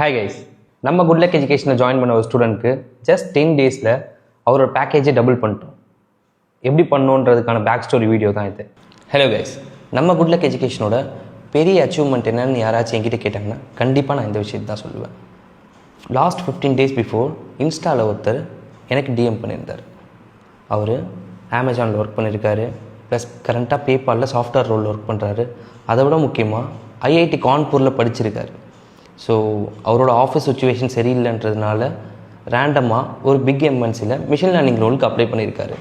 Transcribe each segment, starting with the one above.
Hi guys, நம்ம good luck எஜுகேஷனில் join பண்ண ஒரு ஸ்டூடெண்ட்க்கு ஜஸ்ட் 10 டேஸில் அவரோட பேக்கேஜை டபுள் பண்ணிட்டோம். எப்படி பண்ணோன்றதுக்கான பேக் ஸ்டோரி வீடியோ தான் இது. ஹலோ கைஸ், நம்ம குட் லக் எஜுகேஷனோட பெரிய அச்சீவ்மெண்ட் என்னன்னு யாராச்சும் என்கிட்ட கேட்டாங்கன்னா கண்டிப்பாக நான் இந்த விஷயத்தை தான் சொல்லுவேன். லாஸ்ட் 15 days பிஃபோர் இன்ஸ்டாவில் ஒருத்தர் எனக்கு டிஎம் பண்ணியிருந்தார். அவர் அமேசானில் ஒர்க் பண்ணியிருக்காரு, ப்ளஸ் கரண்ட்டாக பேபாலில் சாஃப்ட்வேர் ரோலில் ஒர்க் பண்ணுறாரு. அதை விட முக்கியமாக ஐஐடி கான்பூரில் படிச்சிருக்காரு. ஸோ அவரோட ஆஃபீஸ் சுச்சுவேஷன் சரியில்லைன்றதுனால ரேண்டமாக ஒரு பிக் எம்என்சியில் மிஷின் லேர்னிங் ரோலுக்கு அப்ளை பண்ணியிருக்காரு.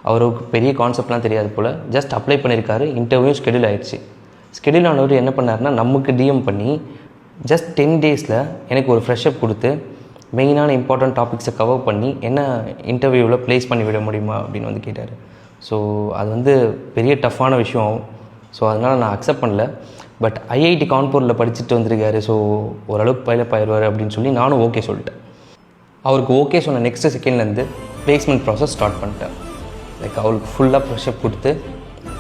அவருக்கு பெரிய கான்செப்ட்லாம் தெரியாது போல், ஜஸ்ட் அப்ளை பண்ணியிருக்காரு. இன்டர்வியூ ஸ்கெடியூல் ஆகிடுச்சு. ஸ்கெடியூல் ஆனவர் என்ன பண்ணாருன்னா நமக்கு டிஎம் பண்ணி ஜஸ்ட் 10 daysல எனக்கு ஒரு ஃப்ரெஷ்அப் கொடுத்து மெயினான இம்பார்ட்டன்ட் டாபிக்ஸை கவர் பண்ணி என்ன இன்டர்வியூவில் ப்ளேஸ் பண்ணி விட முடியுமா அப்படின்னு வந்து கேட்டார். ஸோ அது பெரிய டஃப்பான விஷயம். ஸோ அதனால் நான் அக்செப்ட் பண்ணல. பட் ஐஐடி கான்பூரில் படிச்சுட்டு வந்திருக்காரு, ஸோ ஓரளவுக்கு பைலப் ஆயிடுவார் அப்படின்னு சொல்லி நானும் ஓகே சொல்லிட்டேன். அவருக்கு ஓகே சொன்ன நெக்ஸ்ட்டு செகண்ட்லேருந்து ப்ளேஸ்மெண்ட் ப்ராசஸ் ஸ்டார்ட் பண்ணிட்டேன். லைக் அவருக்கு ஃபுல்லாக ப்ரெஷர் கொடுத்து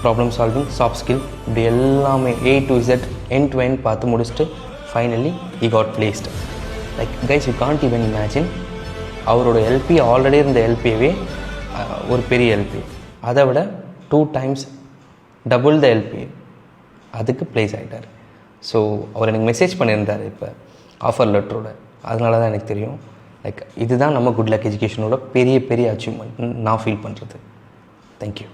ப்ராப்ளம் சால்விங், சாஃப்ட் ஸ்கில், இப்படி எல்லாமே A to Z end to end பார்த்து முடிச்சுட்டு finally he got placed. Like guys, you can't even imagine. அவரோட எல்பி ஆல்ரெடி இருந்த எல்பியவே ஒரு பெரிய எல்பி, அதை விட 2 times டபுள் த எல்பி, அதுக்கு ப்ளேஸ் ஆகிட்டார். ஸோ அவர் எனக்கு மெசேஜ் பண்ணியிருந்தார் இப்போ ஆஃபர் லெட்டரோட. அதனால தான் எனக்கு தெரியும். லைக் இதுதான் நம்ம குட் லக் எஜுகேஷனோட பெரிய பெரிய அச்சீவ்மெண்ட் நான் ஃபீல் பண்ணுறது. தேங்க்யூ.